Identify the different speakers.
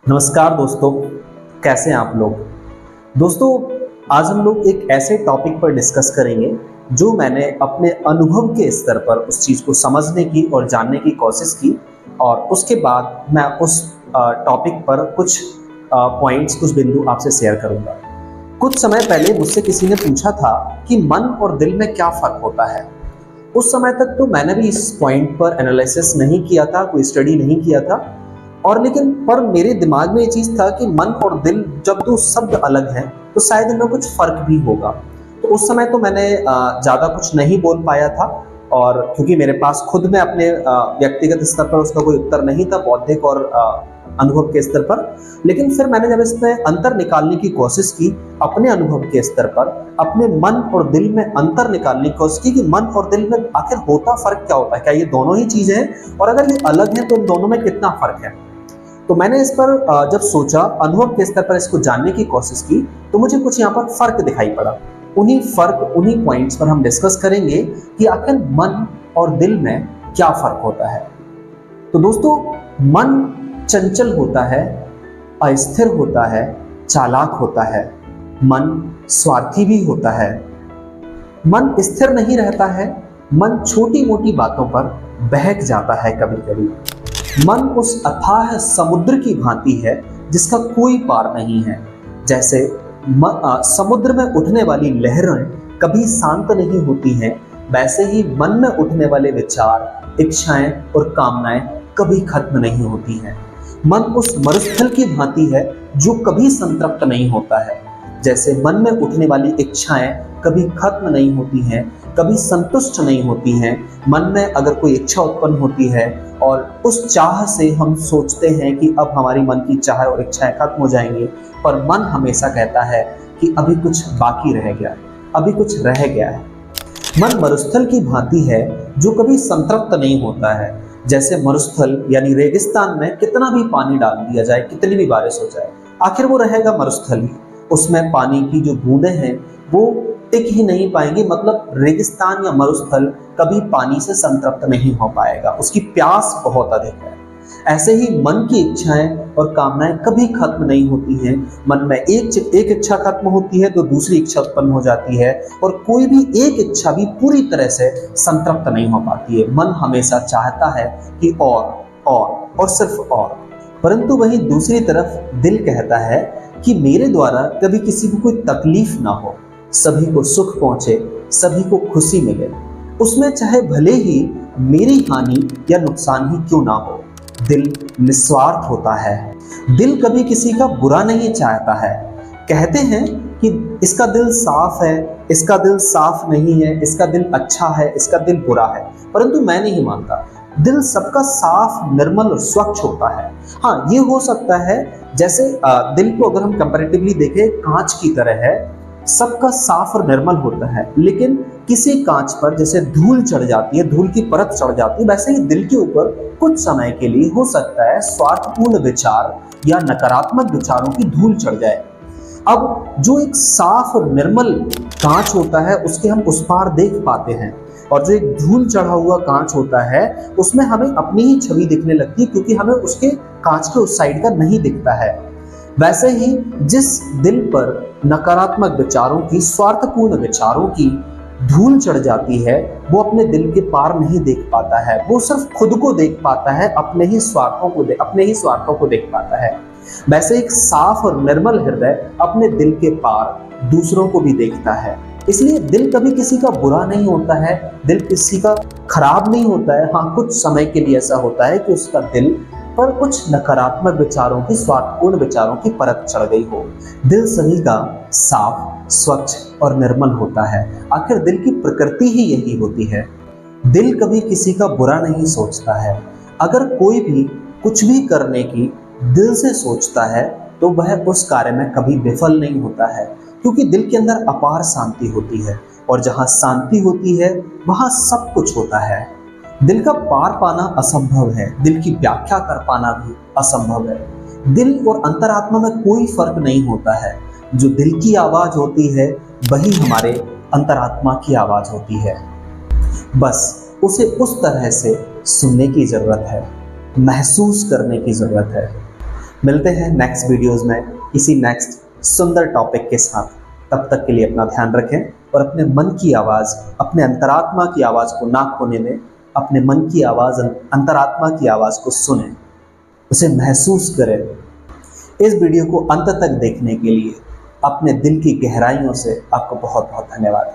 Speaker 1: नमस्कार दोस्तों, कैसे हैं आप लोग। दोस्तों, आज हम लोग एक ऐसे टॉपिक पर डिस्कस करेंगे जो मैंने अपने अनुभव के स्तर पर उस चीज़ को समझने की और जानने की कोशिश की, और उसके बाद मैं उस टॉपिक पर कुछ पॉइंट्स, कुछ बिंदु आपसे शेयर करूंगा। कुछ समय पहले मुझसे किसी ने पूछा था कि मन और दिल में क्या फ़र्क होता है। उस समय तक तो मैंने भी इस पॉइंट पर एनालिसिस नहीं किया था, कोई स्टडी नहीं किया था, और लेकिन पर मेरे दिमाग में ये चीज़ था कि मन और दिल जब दो शब्द अलग हैं तो शायद इनमें कुछ फ़र्क भी होगा। तो उस समय तो मैंने ज़्यादा कुछ नहीं बोल पाया था, और क्योंकि मेरे पास खुद में अपने व्यक्तिगत स्तर पर उसका कोई उत्तर नहीं था, बौद्धिक और अनुभव के स्तर पर। लेकिन फिर मैंने जब इसमें अंतर निकालने की कोशिश की अपने अनुभव के स्तर पर, अपने मन और दिल में अंतर निकालने की कोशिश की कि मन और दिल में आखिर होता फ़र्क क्या होता है, क्या ये दोनों ही चीज़ें हैं, और अगर ये अलग हैं तो इन दोनों में कितना फ़र्क है। तो मैंने इस पर जब सोचा, अनुभव के स्तर पर इसको जानने की कोशिश की, तो मुझे कुछ यहाँ पर फर्क दिखाई पड़ा। उन्हीं पॉइंट्स पर हम डिस्कस करेंगे कि आखिर मन और दिल में क्या फर्क होता है। तो दोस्तों, मन चंचल होता है, अस्थिर होता है, चालाक होता है। मन स्वार्थी भी होता है। मन स्थिर नहीं रहता है। मन छोटी मोटी बातों पर बहक जाता है कभी कभी। मन उस अथाह समुद्र की भांति है जिसका कोई पार नहीं है। जैसे समुद्र में उठने वाली लहरें कभी शांत नहीं होती हैं, वैसे ही मन में उठने वाले विचार, इच्छाएं और कामनाएं कभी खत्म नहीं होती हैं। मन उस मरुस्थल की भांति है जो कभी संतृप्त नहीं होता है। जैसे मन में उठने वाली इच्छाएं कभी खत्म नहीं होती हैं, कभी संतुष्ट नहीं होती हैं। मन में अगर कोई इच्छा उत्पन्न होती है और उस चाह से हम सोचते हैं कि अब हमारी मन की चाह और इच्छाएं खत्म हो जाएंगी, पर मन हमेशा कहता है कि अभी कुछ बाकी रह गया है, अभी कुछ रह गया है। मन मरुस्थल की भांति है जो कभी संतृप्त नहीं होता है। जैसे मरुस्थल यानी रेगिस्तान में कितना भी पानी डाल दिया जाए, कितनी भी बारिश हो जाए, आखिर वो रहेगा मरुस्थल ही। उसमें पानी की जो बूंदें हैं वो टिक ही नहीं पाएंगी। मतलब रेगिस्तान या मरुस्थल कभी पानी से संतृप्त नहीं हो पाएगा, उसकी प्यास बहुत अधिक है। ऐसे ही मन की इच्छाएं और कामनाएं कभी खत्म नहीं होती हैं। मन में एक इच्छा खत्म होती है तो दूसरी इच्छा उत्पन्न हो जाती है, और कोई भी एक इच्छा भी पूरी तरह से संतृप्त नहीं हो पाती है। मन हमेशा चाहता है कि और सिर्फ और। परंतु वहीं दूसरी तरफ दिल कहता है कि मेरे द्वारा कभी किसी को कोई तकलीफ ना हो, सभी को सुख पहुंचे, सभी को खुशी मिले, उसमें चाहे भले ही मेरी हानि या नुकसान ही क्यों ना हो। दिल निस्वार्थ होता है। दिल कभी किसी का बुरा नहीं चाहता है। कहते हैं कि इसका दिल साफ है, इसका दिल साफ नहीं है, इसका दिल अच्छा है, इसका दिल बुरा है, परंतु मैं नहीं मानता। दिल सबका साफ, निर्मल और स्वच्छ होता है। हाँ, ये हो सकता है जैसे दिल को अगर हम कंपैरेटिवली देखें, कांच की तरह है, सबका साफ और निर्मल होता है। लेकिन किसी कांच पर जैसे धूल चढ़ जाती है, धूल की परत चढ़ जाती है, वैसे ही दिल के ऊपर कुछ समय के लिए हो सकता है स्वार्थपूर्ण विचार या नकारात्मक विचारों की धूल चढ़ जाए। अब जो एक साफ और निर्मल कांच होता है उसके हम उस पार देख पाते हैं, और जो एक धूल चढ़ा हुआ कांच होता है उसमें हमें अपनी ही छवि दिखने लगती है, क्योंकि हमें उसके कांच के उस साइड का नहीं दिखता है। वैसे ही जिस दिल पर नकारात्मक विचारों की, स्वार्थपूर्ण विचारों की धूल चढ़ जाती है, वो अपने दिल के पार नहीं देख पाता है। वो सिर्फ खुद को देख पाता है, अपने ही स्वार्थों को देख पाता है। वैसे एक साफ और निर्मल हृदय अपने दिल के पार दूसरों को भी देखता है। इसलिए दिल कभी किसी का बुरा नहीं होता है, दिल किसी का खराब नहीं होता है। हाँ, कुछ समय के लिए ऐसा होता है कि उसका दिल पर कुछ नकारात्मक विचारों की, स्वार्थपूर्ण विचारों की परत चढ़ गई हो। दिल सभी का साफ, स्वच्छ और निर्मल होता है। आखिर दिल की प्रकृति ही यही होती है। दिल कभी किसी का बुरा नहीं सोचता है। अगर कोई भी कुछ भी करने की दिल से सोचता है तो वह उस कार्य में कभी विफल नहीं होता है, क्योंकि दिल के अंदर अपार शांति होती है, और जहाँ शांति होती है वहाँ सब कुछ होता है। दिल का पार पाना असंभव है, दिल की व्याख्या कर पाना भी असंभव है। दिल और अंतरात्मा में कोई फर्क नहीं होता है। जो दिल की आवाज होती है वही हमारे अंतरात्मा की आवाज होती है। बस उसे उस तरह से सुनने की जरूरत है, महसूस करने की जरूरत है। मिलते हैं नेक्स्ट वीडियोस में किसी नेक्स्ट सुंदर टॉपिक के साथ। तब तक के लिए अपना ध्यान रखें और अपने मन की आवाज़, अपने अंतरात्मा की आवाज़ को ना खोने दें। अपने मन की आवाज़, अंतरात्मा की आवाज़ को सुनें, उसे महसूस करें। इस वीडियो को अंत तक देखने के लिए अपने दिल की गहराइयों से आपको बहुत बहुत धन्यवाद।